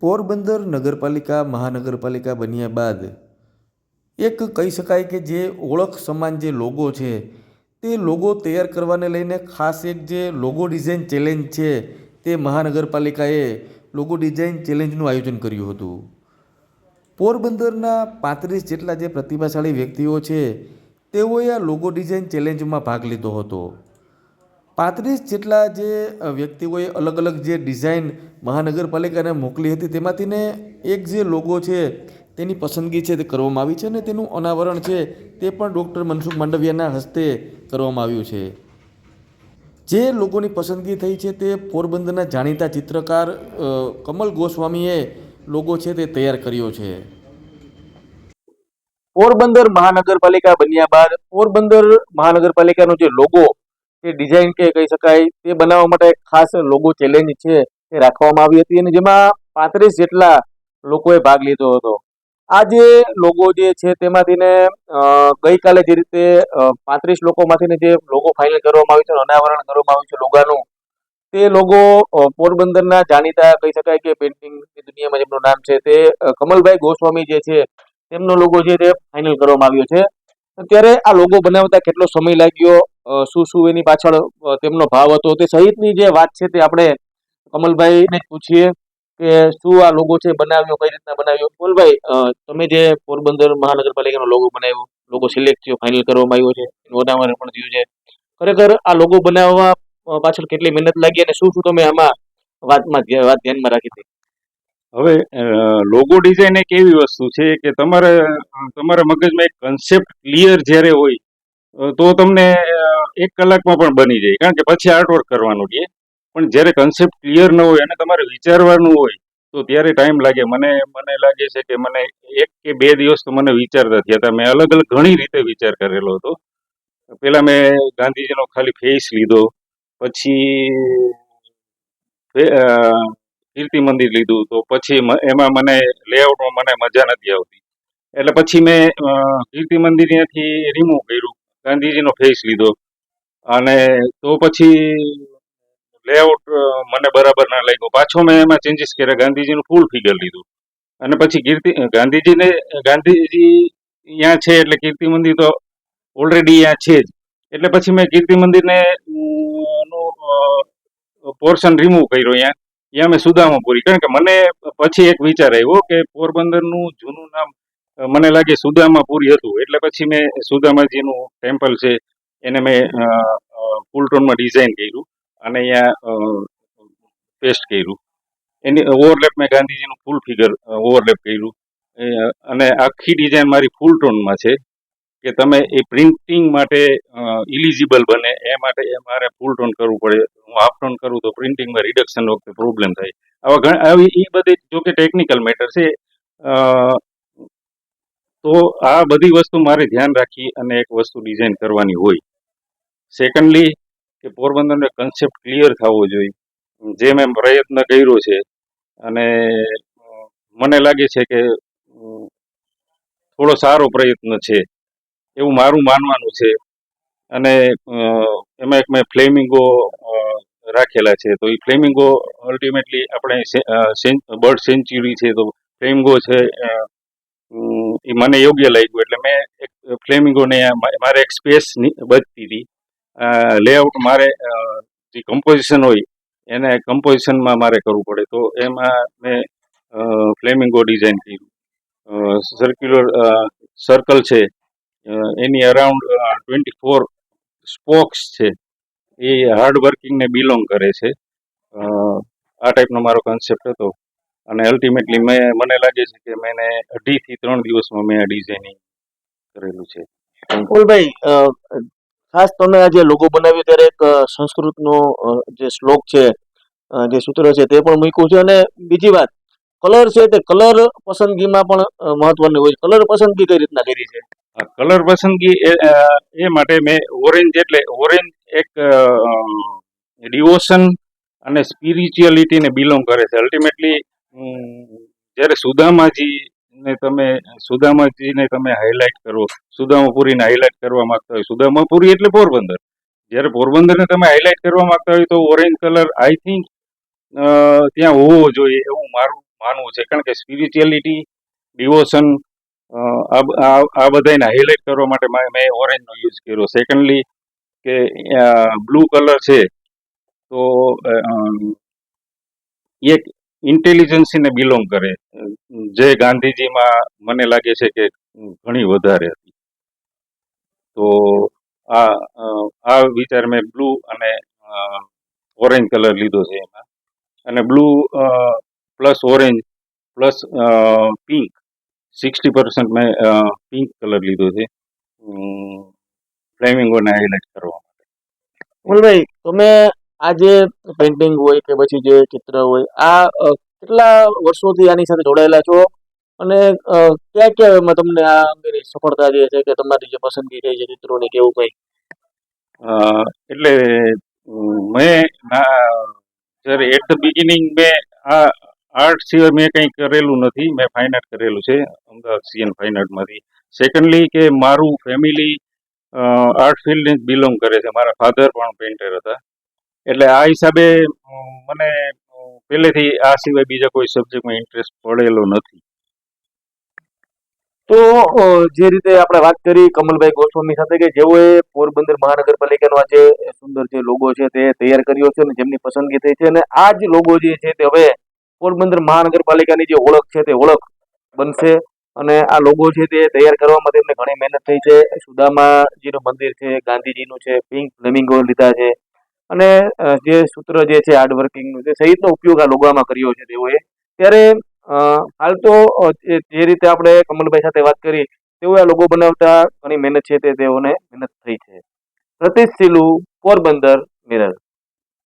પોરબંદર નગરપાલિકા મહાનગરપાલિકા બન્યા બાદ એક કહી શકાય કે જે ઓળખ સમાન જે લોગો છે તે લોગો તૈયાર કરવાને લઈને ખાસ એક જે લોગો ડિઝાઇન ચેલેન્જ છે તે મહાનગરપાલિકાએ લોગો ડિઝાઇન ચેલેન્જનું આયોજન કર્યું હતું. પોરબંદરના 35 જેટલા જે પ્રતિભાશાળી વ્યક્તિઓ છે તેઓએ આ લોગો ડિઝાઇન ચેલેન્જમાં ભાગ લીધો હતો. 35 જેટલા જે વ્યક્તિઓએ અલગ અલગ જે ડિઝાઇન મહાનગરપાલિકાને મોકલી હતી તેમાંથીને એક જે લોગો છે તેની પસંદગી છે તે કરવામાં આવી છે અને તેનું અનાવરણ છે તે પણ ડૉક્ટર મનસુખ માંડવિયાના હસ્તે કરવામાં આવ્યું છે. જે લોગોની પસંદગી થઈ છે તે પોરબંદરના જાણીતા ચિત્રકાર કમલ ગોસ્વામીએ લોગો છે તે તૈયાર કર્યો છે. પોરબંદર મહાનગરપાલિકા બન્યા બાદ પોરબંદર મહાનગરપાલિકાનો જે લોગો તે ડિઝાઇન કે કહી શકાય તે બનાવવા માટે ખાસ લોગો ચેલેન્જ છે તે રાખવામાં આવી હતી અને જેમાં 35 જેટલા લોકોએ ભાગ લીધો હતો. આ જે લોગો જે છે તેમાંથીને ગઈકાલે જે રીતે 35 લોકોમાંથીને જે લોગો ફાઇનલ કરવામાં આવ્યું છે, અનાવરણ કરવામાં આવ્યું છે લોગાનું, તે લોગો પોરબંદરના જાણીતા કહી શકાય કે પેઇન્ટિંગની દુનિયામાં જેમનું નામ છે તે કમલભાઈ ગોસ્વામી જે છે તેમનો લોગો છે તે ફાઇનલ કરવામાં આવ્યો છે. ત્યારે આ લોગો બનાવતા કેટલો સમય લાગ્યો, શું એની પાછળ તેમનો ભાવ હતો તે સહિતની જે વાત છે તે આપણે કમલભાઈને જ પૂછીએ કે શું આ લોગો છે બનાવ્યો, કઈ રીતના બનાવ્યો. કમલભાઈ, તમે જે પોરબંદર મહાનગરપાલિકાનો લોગો બનાવ્યો, લોગો સિલેક્ટ થયો, ફાઇનલ કરવામાં આવ્યો છે, એનું અનાવરણ પણ થયું છે, ખરેખર આ લોગો બનાવવા પાછળ કેટલી મહેનત લાગી અને શું તમે આમાં વાત ધ્યાનમાં રાખી હતી? હવે લોગો ડિઝાઇન એક એવી વસ્તુ છે કે તમારા મગજમાં એક કન્સેપ્ટ ક્લિયર જ્યારે હોય તો તમને 1 કલાકમાં પણ બની જાય, કારણ કે પછી આર્ટવર્ક કરવાનું છે. પણ જ્યારે કન્સેપ્ટ ક્લિયર ન હોય અને તમારે વિચારવાનું હોય તો ત્યારે ટાઈમ લાગે. મને લાગે છે કે મને 1 કે 2 દિવસ તો મને વિચારતા થયા હતા. મેં અલગ અલગ ઘણી રીતે વિચાર કરેલો હતો. પહેલા મેં ગાંધીજીનો ખાલી ફેસ લીધો, પછી કીર્તિ મંદિર લીધું, તો પછી એમાં મને લેઆઉટમાં મને મજા નથી આવતી, એટલે પછી મેં કીર્તિ મંદિર ત્યાંથી રિમૂવ કર્યું, ગાંધીજીનો ફેસ લીધો અને તો પછી લેઆઉટ મને બરાબર ના લાગ્યો. પાછો મેં એમાં ચેન્જીસ કર્યા, ગાંધીજીનું ફૂલ ફિગર લીધું અને પછી ગાંધીજી અહીંયા છે એટલે કીર્તિ મંદિર તો ઓલરેડી અહીંયા છે જ, એટલે પછી મેં કીર્તિ મંદિરને પોર્શન રિમૂવ કર્યો. અહીંયા મેં સુદામાપુરી, કારણ કે મને પછી એક વિચાર આવ્યો કે પોરબંદરનું જૂનું નામ મને લાગે સુદામાપુરી હતું, એટલે પછી મેં સુદામાજીનું ટેમ્પલ છે એને મેં ફૂલ ટોનમાં ડિઝાઇન કર્યું અને અહીંયા પેસ્ટ કર્યું. એની ઓવરલેપ મેં ગાંધીજીનું ફૂલ ફિગર ઓવરલેપ કર્યું અને આખી ડિઝાઇન મારી ફૂલ ટોનમાં છે કે તમે એ પ્રિન્ટિંગ માટે ઇલિજિબલ બને એ માટે મારે ફૂલ ટોન કરવું પડે. હું હાફ ટોન કરું તો પ્રિન્ટિંગમાં રિડક્શન વખતે પ્રોબ્લેમ થાય. આવી એ બધી જોકે ટેકનિકલ મેટર છે, તો આ બધી વસ્તુ મારે ધ્યાન રાખી અને એક વસ્તુ ડિઝાઇન કરવાની હોય. સેકન્ડલી કે પોરબંદરનો કન્સેપ્ટ ક્લિયર થવો જોઈએ, જે મેં પ્રયત્ન કર્યો છે અને મને લાગે છે કે થોડો સારો પ્રયત્ન છે એવું મારું માનવાનું છે. અને એમાં એક મેં ફ્લેમિંગો રાખેલા છે, તો એ ફ્લેમિંગો અલ્ટિમેટલી આપણે બર્ડ સેન્ચ્યુરી છે તો ફ્લેમિંગો છે એ મને યોગ્ય લાગ્યું, એટલે મેં એક ફ્લેમિંગોને મારે એક સ્પેસ બચતી હતી. લેઆઉટ મારે જે કમ્પોઝિશન હોય એને કમ્પોઝિશનમાં મારે કરવું પડે, તો એમાં મેં ફ્લેમિંગો ડિઝાઇન કર્યું. સર્કલ છે એની અરાઉન્ડ 24 સ્પોક્સ છે, એ હાર્ડ વર્કિંગને બિલોંગ કરે છે. આ ટાઈપનો મારો કન્સેપ્ટ હતો અને અલ્ટિમેટલી મને લાગે છે કે મેં 2.5 થી 3 દિવસમાં મેં આ ડિઝાઇનિંગ કરેલું છે. કુલભાઈ, ખાસ તમે આ જે લોગો બનાવ્યો ત્યારે એક સંસ્કૃતનો જે શ્લોક છે, જે સૂત્ર છે તે પણ મૂક્યું છે અને બીજી વાત કલર છે તે કલર પસંદગીમાં પણ મહત્વની હોય. કલર પસંદગી કઈ રીતના કરી છે? કલર પસંદગી એ માટે મેં ઓરેન્જ એક ડિવોશન અને સ્પિરિચ્યુઅલિટીને બિલોંગ કરે છે. અલ્ટિમેટલી જ્યારે સુદામાજીને તમે હાઇલાઇટ કરો, સુદામાપુરીને હાઇલાઇટ કરવા માંગતા હોય, સુદામાપુરી એટલે પોરબંદર, જ્યારે પોરબંદરને તમે હાઇલાઇટ કરવા માંગતા હોય તો ઓરેન્જ કલર આઈ થિંક ત્યાં હોવો જોઈએ એવું માનવું છે, કારણ કે સ્પિરિચ્યુઅલિટી, ડિવોશન, આ બધાને હાઇલાઇટ કરવા માટે મેં ઓરેન્જનો યુઝ કર્યો. સેકન્ડલી કે બ્લુ કલર છે તો એક ઇન્ટેલિજન્સીને બિલોંગ કરે, જે ગાંધીજીમાં મને લાગે છે કે ઘણી વધારે હતી. તો આ આ વિચાર મેં બ્લુ અને ઓરેન્જ કલર લીધો છે એમાં. અને blue plus orange plus pink, 60% મેં પિંક કલર લીધો છે ફ્લેમિંગોને હાઇલાઇટ કરવા માટે. કમલભાઈ, તમે આ જે પેઇન્ટિંગ હોય કે પછી જે ચિત્ર હોય, આ કેટલા વર્ષોથી આની સાથે જોડાયેલા છો, અને ક્યાં ક્યાં એમાં તમને આ અંગેની સફળતા જે છે કે તમારી જે પસંદગી થઈ છે ચિત્રોની, કેવું કઈ? એટલે મેં જ્યારે એટ ધ બિગિનિંગ મેં આ આર્ટ સિવાય મેં કંઈ કરેલું નથી. મેં ફાઇન આર્ટ કરેલું છે અમદાવાદ સીએન ફાઇન આર્ટમાંથી. સેકન્ડલી કે મારું ફેમિલી આર્ટ ફિલ્ડને જ બિલોંગ કરે છે. મારા ફાધર પણ પેઇન્ટર હતા, એટલે આ હિસાબે મને પહેલેથી આ સિવાય બીજા કોઈ સબ્જેક્ટમાં ઇન્ટરેસ્ટ પડેલો નથી. તો જે રીતે આપણે વાત કરી કમલભાઈ ગોસ્વામી સાથે કે જેઓએ પોરબંદર મહાનગરપાલિકાનો આ જે સુંદર જે લોગો છે તે તૈયાર કર્યો છે અને જેમની પસંદગી થઈ છે, અને આ જ લોગો જે છે તે હવે પોરબંદર મહાનગરપાલિકાની જે ઓળખ છે તે ઓળખ બનશે. અને આ લોગો છે તે તૈયાર કરવામાં તેમને ઘણી મહેનત થઈ છે. સુદામાજીનું મંદિર છે, ગાંધીજીનું છે, પિંક ફ્લેમિંગો લીધા છે, અને જે સૂત્ર જે છે હાર્ડ વર્કિંગનું છે સહિતનો ઉપયોગ આ લોગોમાં કર્યો છે તેઓએ. ત્યારે હાલ તો જે રીતે આપણે કમલભાઈ સાથે વાત કરી, તેઓએ આ લોગો બનાવતા ઘણી મહેનત છે તે તેઓને મહેનત થઈ છે. સતીશ સિલુ, પોરબંદર, મિરર.